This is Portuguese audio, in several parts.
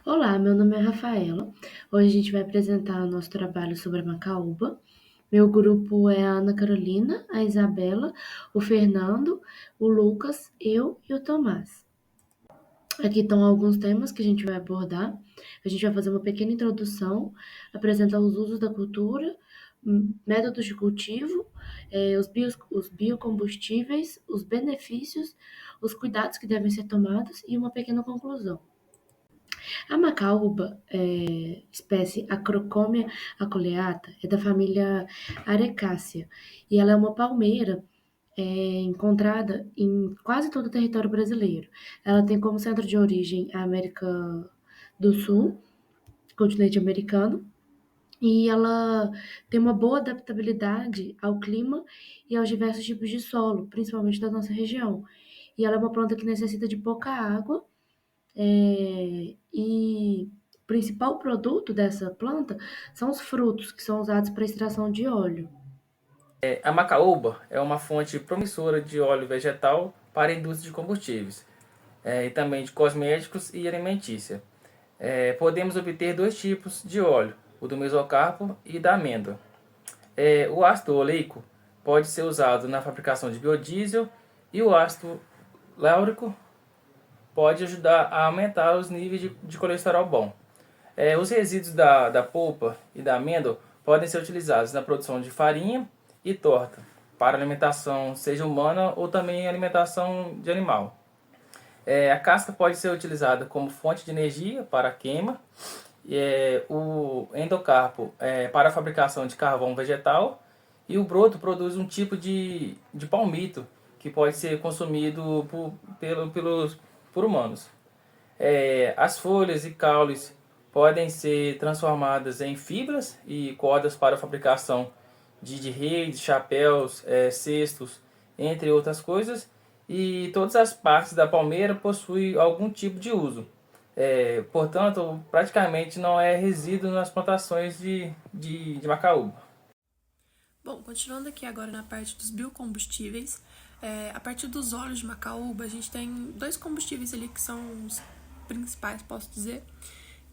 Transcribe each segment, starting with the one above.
Olá, meu nome é Rafaela. Hoje a gente vai apresentar o nosso trabalho sobre a macaúba. Meu grupo é a Ana Carolina, a Isabela, o Fernando, o Lucas, eu e o Tomás. Aqui estão alguns temas que a gente vai abordar. A gente vai fazer uma pequena introdução, apresentar os usos da cultura, métodos de cultivo, os biocombustíveis, os benefícios, os cuidados que devem ser tomados e uma pequena conclusão. A macaúba, espécie Acrocomia aculeata, é da família Arecácea e ela é uma palmeira encontrada em quase todo o território brasileiro. Ela tem como centro de origem a América do Sul, continente americano, e ela tem uma boa adaptabilidade ao clima e aos diversos tipos de solo, principalmente da nossa região. E ela é uma planta que necessita de pouca água e o principal produto dessa planta são os frutos, que são usados para extração de óleo. A macaúba é uma fonte promissora de óleo vegetal para a indústria de combustíveis, e também de cosméticos e alimentícia. Podemos obter dois tipos de óleo, o do mesocarpo e da amêndoa. O ácido oleico pode ser usado na fabricação de biodiesel e o ácido láurico pode ajudar a aumentar os níveis de colesterol bom. Os resíduos da polpa e da amêndoa podem ser utilizados na produção de farinha e torta, para alimentação seja humana ou também alimentação de animal. A casca pode ser utilizada como fonte de energia para a queima, o endocarpo para a fabricação de carvão vegetal e o broto produz um tipo de palmito que pode ser consumido por humanos. As folhas e caules podem ser transformadas em fibras e cordas para a fabricação de redes, chapéus, cestos, entre outras coisas. E todas as partes da palmeira possuem algum tipo de uso. Portanto, praticamente não é resíduo nas plantações de macaúba. Bom, continuando aqui agora na parte dos biocombustíveis, a partir dos óleos de macaúba, a gente tem dois combustíveis ali que são os principais, posso dizer,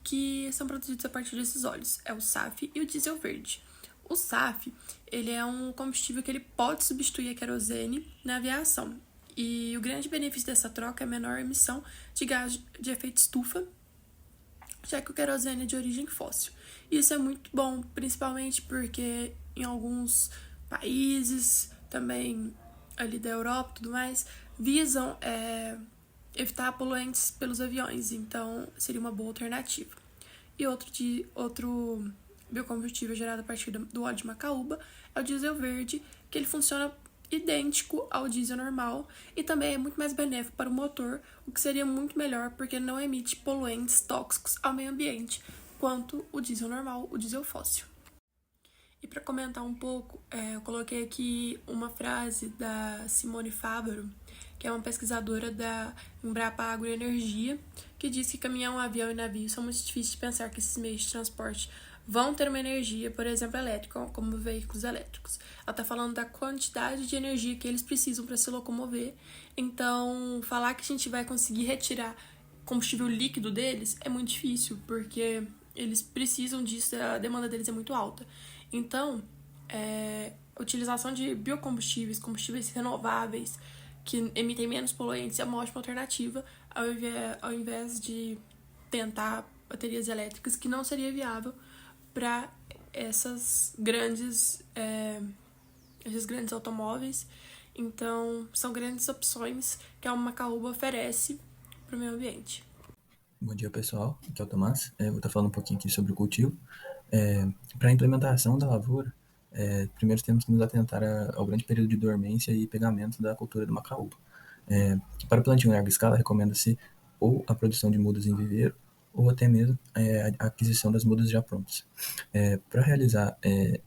que são produzidos a partir desses óleos. É o SAF e o diesel verde. O SAF, ele é um combustível que ele pode substituir a querosene na aviação. E o grande benefício dessa troca é a menor emissão de gás de efeito estufa, já que o querosene é de origem fóssil. Isso é muito bom, principalmente porque em alguns países, também ali da Europa e tudo mais, visam evitar poluentes pelos aviões, então seria uma boa alternativa. E outro biocombustível gerado a partir do óleo de macaúba é o diesel verde, que ele funciona idêntico ao diesel normal e também é muito mais benéfico para o motor, o que seria muito melhor porque não emite poluentes tóxicos ao meio ambiente, quanto o diesel normal, o diesel fóssil. E para comentar um pouco, eu coloquei aqui uma frase da Simone Fávaro, que é uma pesquisadora da Embrapa Agroenergia, que diz que caminhão, avião e navio são muito difíceis de pensar que esses meios de transporte vão ter uma energia, por exemplo, elétrica, como veículos elétricos. Ela está falando da quantidade de energia que eles precisam para se locomover. Então, falar que a gente vai conseguir retirar combustível líquido deles é muito difícil, porque eles precisam disso, a demanda deles é muito alta. Então, a utilização de biocombustíveis, combustíveis renováveis, que emitem menos poluentes, é uma ótima alternativa, ao invés de tentar baterias elétricas, que não seria viável para esses grandes automóveis. Então, são grandes opções que a macaúba oferece para o meio ambiente. Bom dia, pessoal. Aqui é o Tomás. Vou estar falando um pouquinho aqui sobre o cultivo. Para a implementação da lavoura, primeiro temos que nos atentar ao grande período de dormência e pegamento da cultura do macaúba. Para o plantio em larga escala, recomenda-se ou a produção de mudas em viveiro ou até mesmo a aquisição das mudas já prontas. Para realizar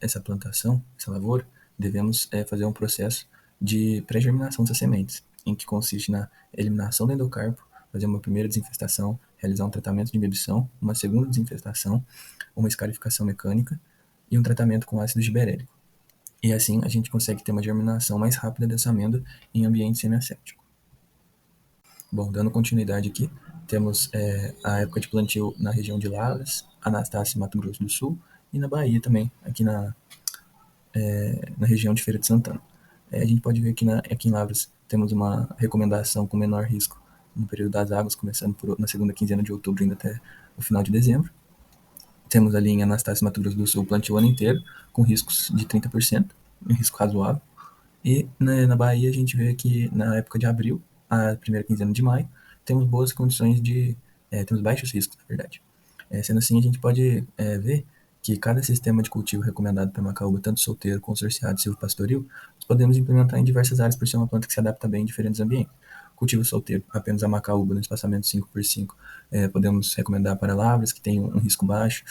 essa plantação, essa lavoura, devemos fazer um processo de pré-germinação dessas sementes, em que consiste na eliminação do endocarpo, fazer uma primeira desinfestação, realizar um tratamento de inibição, uma segunda desinfestação, uma escarificação mecânica e um tratamento com ácido giberélico. E assim a gente consegue ter uma germinação mais rápida dessa amêndoa em ambiente semiasséptico. Bom, dando continuidade aqui, Temos a época de plantio na região de Lavras, Anastácio, Mato Grosso do Sul, e na Bahia também, aqui na região de Feira de Santana. A gente pode ver que aqui em Lavras temos uma recomendação com menor risco no período das águas, começando na segunda quinzena de outubro indo até o final de dezembro. Temos ali em Anastácio, Mato Grosso do Sul, plantio o ano inteiro, com riscos de 30%, um risco razoável. E na Bahia a gente vê que na época de abril, a primeira quinzena de maio, temos boas condições temos baixos riscos, na verdade. Sendo assim, a gente pode ver que cada sistema de cultivo recomendado para Macaúba, tanto solteiro, consorciado e silvopastoril, nós podemos implementar em diversas áreas por ser uma planta que se adapta bem em diferentes ambientes. Cultivo solteiro, apenas a Macaúba no espaçamento 5x5, podemos recomendar para lavras, que tem um risco baixo.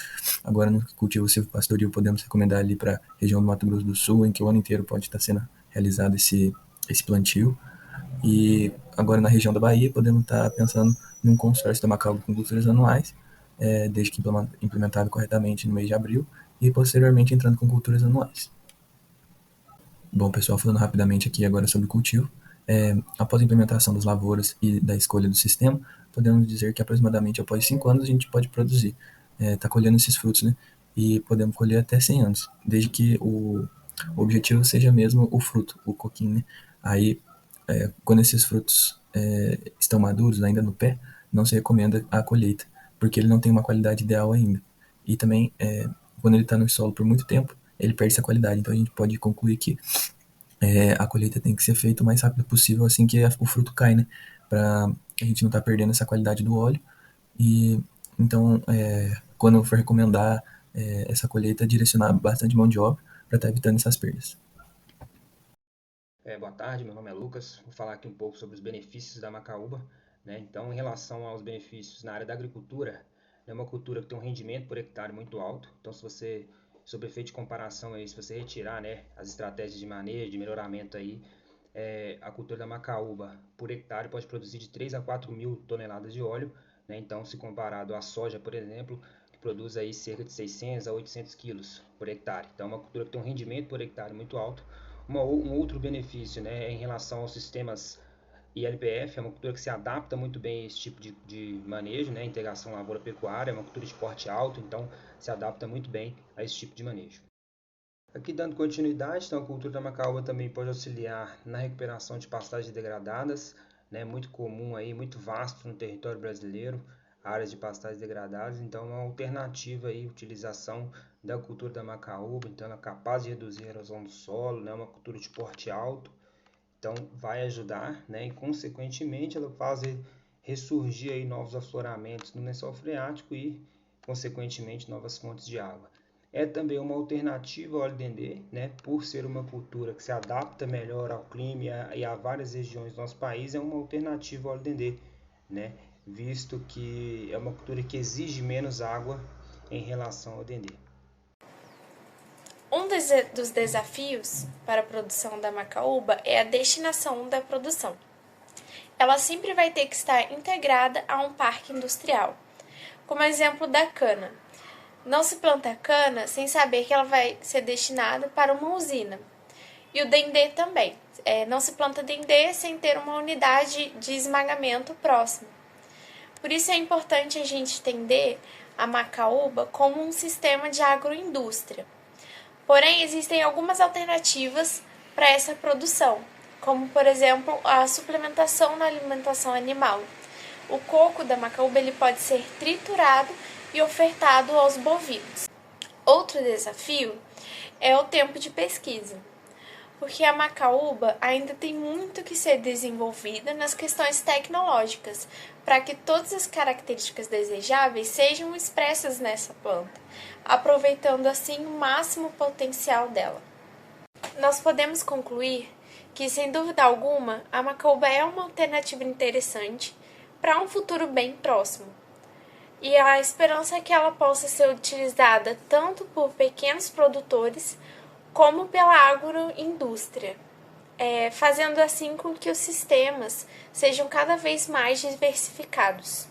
Agora, no cultivo silvopastoril, podemos recomendar ali para a região do Mato Grosso do Sul, em que o ano inteiro pode estar sendo realizado esse plantio. E agora, na região da Bahia, podemos estar pensando num consórcio da Macaúba com culturas anuais, desde que implementado corretamente no mês de abril, e posteriormente entrando com culturas anuais. Bom, pessoal, falando rapidamente aqui agora sobre o cultivo, após a implementação das lavouras e da escolha do sistema, podemos dizer que aproximadamente após 5 anos a gente pode produzir, tá colhendo esses frutos, né? E podemos colher até 100 anos, desde que o objetivo seja mesmo o fruto, o coquinho, né? Aí, quando esses frutos estão maduros, ainda no pé, não se recomenda a colheita, porque ele não tem uma qualidade ideal ainda. E também, quando ele está no solo por muito tempo, ele perde essa qualidade. Então a gente pode concluir que a colheita tem que ser feita o mais rápido possível, assim que o fruto cai, né? Para a gente não estar perdendo essa qualidade do óleo. E então, quando for recomendar essa colheita, direcionar bastante mão de obra para estar evitando essas perdas. Boa tarde, meu nome é Lucas. Vou falar aqui um pouco sobre os benefícios da macaúba, né? Então, em relação aos benefícios na área da agricultura, é uma cultura que tem um rendimento por hectare muito alto. Então, sobre efeito de comparação aí, se você retirar, né, as estratégias de manejo, de melhoramento aí, a cultura da macaúba por hectare pode produzir de 3 a 4 mil toneladas de óleo, né? Então, se comparado à soja, por exemplo, que produz aí cerca de 600 a 800 quilos por hectare. Então, é uma cultura que tem um rendimento por hectare muito alto. Um outro benefício, né, é em relação aos sistemas ILPF, é uma cultura que se adapta muito bem a esse tipo de manejo, né, integração lavoura-pecuária, é uma cultura de porte alto, então se adapta muito bem a esse tipo de manejo. Aqui dando continuidade, então a cultura da macaúba também pode auxiliar na recuperação de pastagens degradadas, né, muito comum aí, muito vasto no território brasileiro, áreas de pastagens degradadas, então é uma alternativa aí, utilização da cultura da macaúba, então ela é capaz de reduzir a erosão do solo, né, uma cultura de porte alto, então vai ajudar, né, e consequentemente ela faz ressurgir aí novos afloramentos no lençol freático e consequentemente novas fontes de água. É também uma alternativa ao óleo dendê, né, por ser uma cultura que se adapta melhor ao clima e a várias regiões do nosso país, é uma alternativa ao óleo dendê, né, visto que é uma cultura que exige menos água em relação ao dendê. Um dos desafios para a produção da macaúba é a destinação da produção. Ela sempre vai ter que estar integrada a um parque industrial. Como exemplo da cana. Não se planta cana sem saber que ela vai ser destinada para uma usina. E o dendê também. Não se planta dendê sem ter uma unidade de esmagamento próxima. Por isso é importante a gente entender a macaúba como um sistema de agroindústria. Porém, existem algumas alternativas para essa produção, como, por exemplo, a suplementação na alimentação animal. O coco da macaúba ele pode ser triturado e ofertado aos bovinos. Outro desafio é o tempo de pesquisa, porque a macaúba ainda tem muito que ser desenvolvida nas questões tecnológicas, para que todas as características desejáveis sejam expressas nessa planta, aproveitando assim o máximo potencial dela. Nós podemos concluir que, sem dúvida alguma, a macaúba é uma alternativa interessante para um futuro bem próximo. E a esperança é que ela possa ser utilizada tanto por pequenos produtores como pela agroindústria, fazendo assim com que os sistemas sejam cada vez mais diversificados.